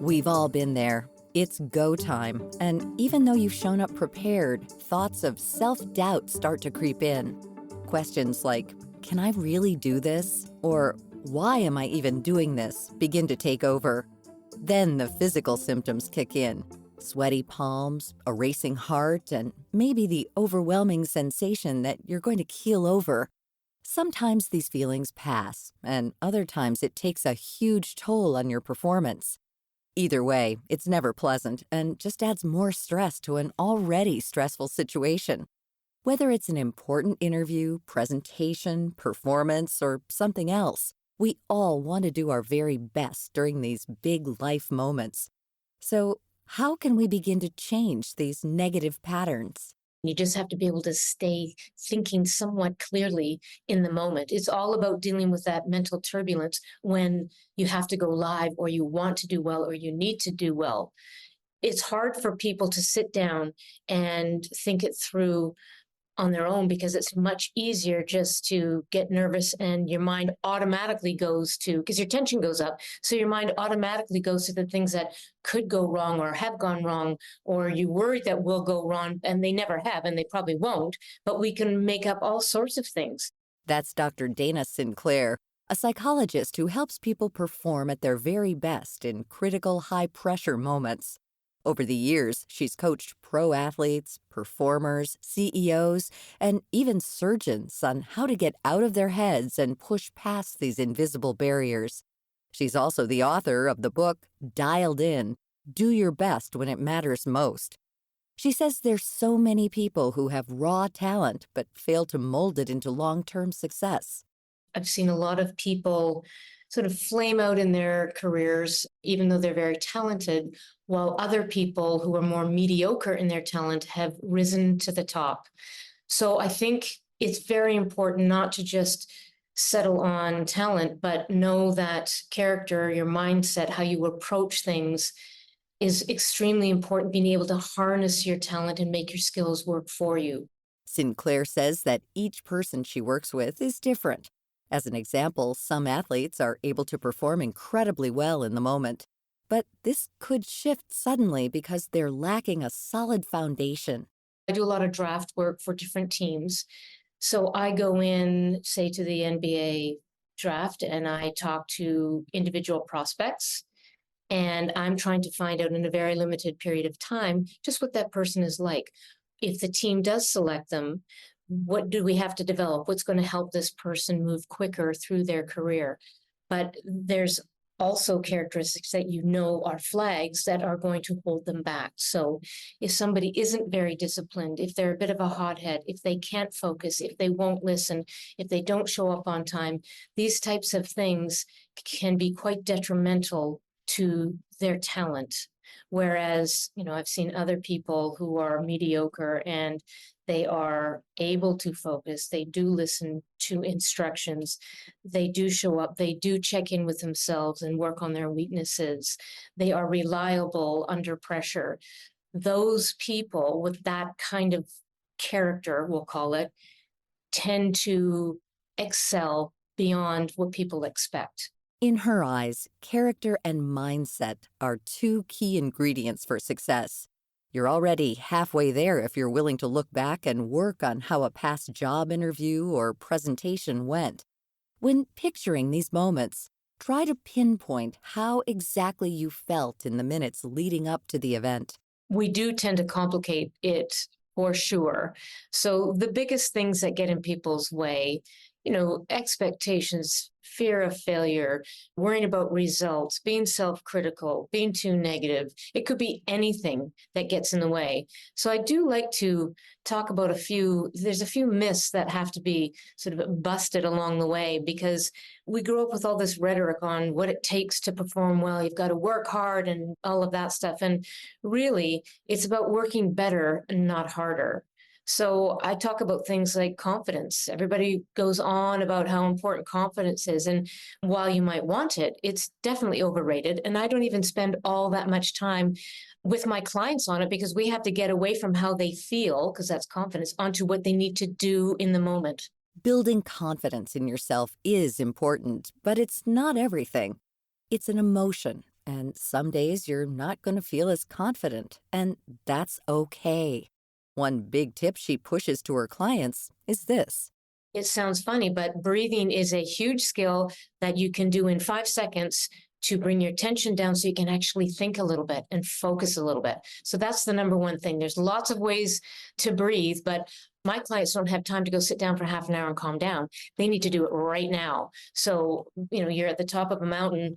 We've all been there. It's go time. And even though you've shown up prepared, thoughts of self-doubt start to creep in. Questions like, can I really do this? Or why am I even doing this? Begin to take over. Then the physical symptoms kick in. Sweaty palms, a racing heart, and maybe the overwhelming sensation that you're going to keel over. Sometimes these feelings pass, and other times it takes a huge toll on your performance. Either way, it's never pleasant and just adds more stress to an already stressful situation. Whether it's an important interview, presentation, performance, or something else, we all want to do our very best during these big life moments. So, how can we begin to change these negative patterns? You just have to be able to stay thinking somewhat clearly in the moment. It's all about dealing with that mental turbulence when you have to go live or you want to do well or you need to do well. It's hard for people to sit down and think it through on their own because it's much easier just to get nervous and your mind automatically goes to, because your tension goes up, so your mind automatically goes to the things that could go wrong or have gone wrong, or you worry that will go wrong, and they never have, and they probably won't, but we can make up all sorts of things. That's Dr. Dana Sinclair, a psychologist who helps people perform at their very best in critical, high-pressure moments. Over the years, she's coached pro athletes, performers, CEOs, and even surgeons on how to get out of their heads and push past these invisible barriers. She's also the author of the book, Dialed In, Do Your Best When It Matters Most. She says there's so many people who have raw talent but fail to mold it into long-term success. I've seen a lot of people sort of flame out in their careers, even though they're very talented, while other people who are more mediocre in their talent have risen to the top. So I think it's very important not to just settle on talent, but know that character, your mindset, how you approach things is extremely important, being able to harness your talent and make your skills work for you. Sinclair says that each person she works with is different. As an example, some athletes are able to perform incredibly well in the moment. But this could shift suddenly because they're lacking a solid foundation. I do a lot of draft work for different teams. So I go in, say, to the NBA draft, and I talk to individual prospects. And I'm trying to find out in a very limited period of time just what that person is like. If the team does select them, what do we have to develop? What's going to help this person move quicker through their career? But there's also characteristics that you know are flags that are going to hold them back. So if somebody isn't very disciplined, if they're a bit of a hothead, if they can't focus, if they won't listen, if they don't show up on time, these types of things can be quite detrimental to their talent. Whereas, I've seen other people who are mediocre and they are able to focus. They do listen to instructions. They do show up. They do check in with themselves and work on their weaknesses. They are reliable under pressure. Those people with that kind of character, we'll call it, tend to excel beyond what people expect. In her eyes, character and mindset are two key ingredients for success. You're already halfway there if you're willing to look back and work on how a past job interview or presentation went. When picturing these moments, try to pinpoint how exactly you felt in the minutes leading up to the event. We do tend to complicate it for sure. So the biggest things that get in people's way, expectations, fear of failure, worrying about results, being self-critical, being too negative. It could be anything that gets in the way. So I do like to talk about there's a few myths that have to be sort of busted along the way, because we grew up with all this rhetoric on what it takes to perform well. You've got to work hard and all of that stuff. And really, it's about working better and not harder. So I talk about things like confidence. Everybody goes on about how important confidence is. And while you might want it, it's definitely overrated. And I don't even spend all that much time with my clients on it, because we have to get away from how they feel, because that's confidence, onto what they need to do in the moment. Building confidence in yourself is important, but it's not everything. It's an emotion, And some days you're not going to feel as confident, and that's okay. One big tip she pushes to her clients is this. It sounds funny, but breathing is a huge skill that you can do in 5 seconds to bring your tension down so you can actually think a little bit and focus a little bit. So that's the number one thing. There's lots of ways to breathe, but my clients don't have time to go sit down for half an hour and calm down. They need to do it right now. So, you're at the top of a mountain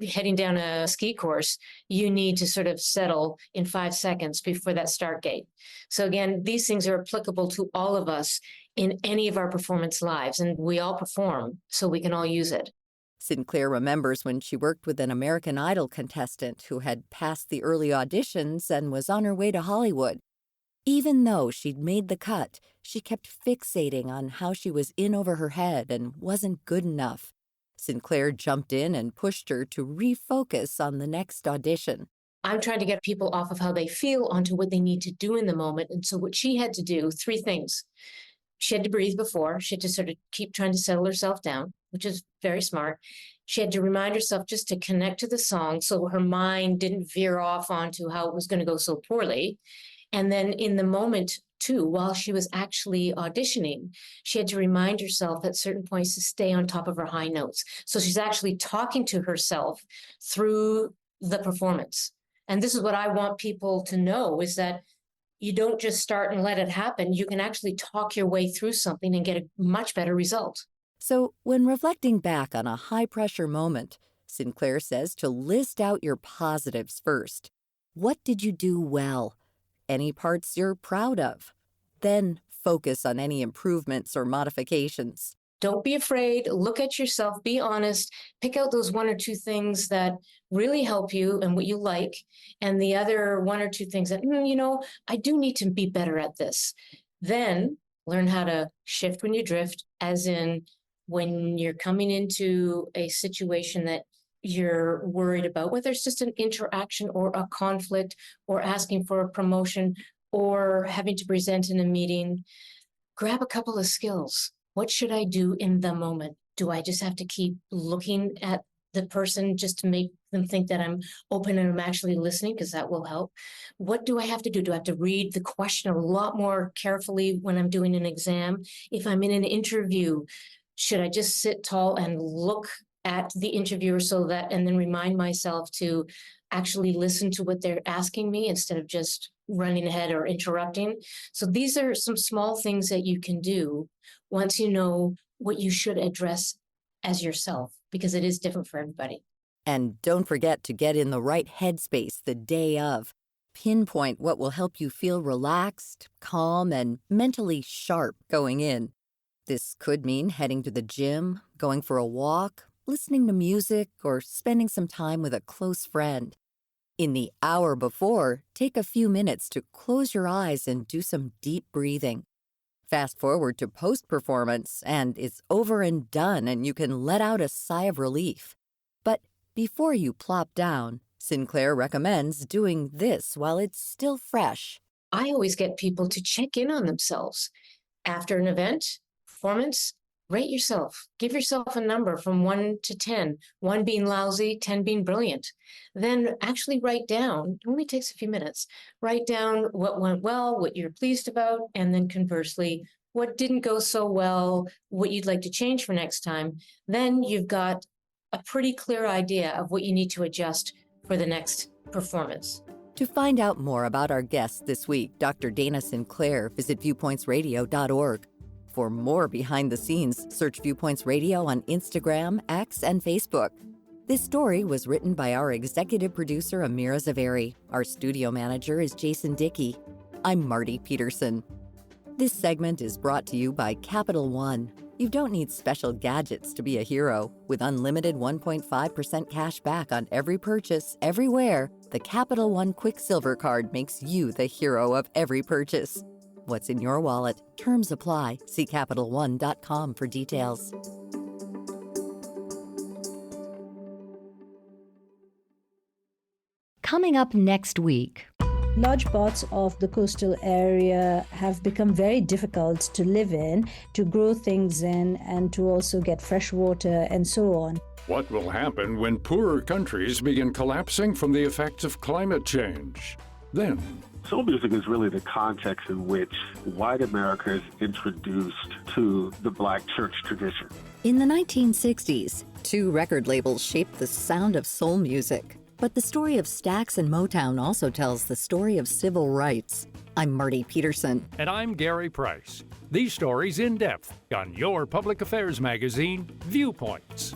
heading down a ski course, you need to sort of settle in 5 seconds before that start gate. So again, these things are applicable to all of us in any of our performance lives, and we all perform, so we can all use it. Sinclair remembers when she worked with an American Idol contestant who had passed the early auditions and was on her way to Hollywood. Even though she'd made the cut, she kept fixating on how she was in over her head and wasn't good enough. Sinclair jumped in and pushed her to refocus on the next audition. I'm trying to get people off of how they feel onto what they need to do in the moment. And so what she had to do, 3 things. She had to breathe before. She had to sort of keep trying to settle herself down, which is very smart. She had to remind herself just to connect to the song so her mind didn't veer off onto how it was going to go so poorly. And then in the moment, too, while she was actually auditioning, she had to remind herself at certain points to stay on top of her high notes. So she's actually talking to herself through the performance. And this is what I want people to know, is that you don't just start and let it happen. You can actually talk your way through something and get a much better result. So when reflecting back on a high-pressure moment, Sinclair says to list out your positives first. What did you do well? Any parts you're proud of? Then focus on any improvements or modifications. Don't be afraid. Look at yourself. Be honest. Pick out those 1 or 2 things that really help you and what you like. And the other 1 or 2 things that, I do need to be better at this. Then learn how to shift when you drift, as in when you're coming into a situation that you're worried about, whether it's just an interaction or a conflict or asking for a promotion or having to present in a meeting, grab a couple of skills. What should I do in the moment? Do I just have to keep looking at the person just to make them think that I'm open and I'm actually listening? Because that will help. What do I have to do? Do I have to read the question a lot more carefully when I'm doing an exam? If I'm in an interview, should I just sit tall and look at the interviewer and then remind myself to actually listen to what they're asking me instead of just running ahead or interrupting? So these are some small things that you can do once you know what you should address as yourself, because it is different for everybody. And don't forget to get in the right headspace the day of. Pinpoint what will help you feel relaxed, calm, and mentally sharp going in. This could mean heading to the gym, going for a walk, listening to music, or spending some time with a close friend. In the hour before, take a few minutes to close your eyes and do some deep breathing. Fast forward to post-performance, and it's over and done, and you can let out a sigh of relief. But before you plop down, Sinclair recommends doing this while it's still fresh. I always get people to check in on themselves. After an event, performance, rate yourself. Give yourself a number from 1 to 10, 1 being lousy, 10 being brilliant. Then actually write down, it only takes a few minutes, write down what went well, what you're pleased about, and then conversely, what didn't go so well, what you'd like to change for next time. Then you've got a pretty clear idea of what you need to adjust for the next performance. To find out more about our guest this week, Dr. Dana Sinclair, visit viewpointsradio.org. For more behind the scenes, search Viewpoints Radio on Instagram, X, and Facebook. This story was written by our executive producer, Amira Zaveri. Our studio manager is Jason Dickey. I'm Marty Peterson. This segment is brought to you by Capital One. You don't need special gadgets to be a hero. With unlimited 1.5% cash back on every purchase, everywhere, the Capital One Quick Silver Card makes you the hero of every purchase. What's in your wallet? Terms apply. See CapitalOne.com for details. Coming up next week. Large parts of the coastal area have become very difficult to live in, to grow things in, and to also get fresh water and so on. What will happen when poorer countries begin collapsing from the effects of climate change? Then, soul music is really the context in which white America is introduced to the Black church tradition. In the 1960s, 2 record labels shaped the sound of soul music. But the story of Stax and Motown also tells the story of civil rights. I'm Marty Peterson. And I'm Gary Price. These stories in depth on your public affairs magazine, Viewpoints.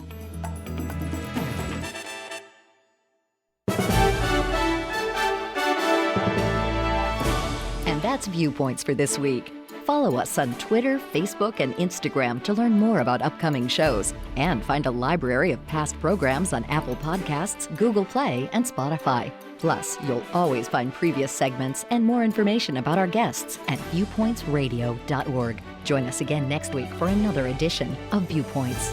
And that's Viewpoints for this week. Follow us on Twitter, Facebook, and Instagram to learn more about upcoming shows and find a library of past programs on Apple Podcasts, Google Play, and Spotify. Plus, you'll always find previous segments and more information about our guests at viewpointsradio.org. Join us again next week for another edition of Viewpoints.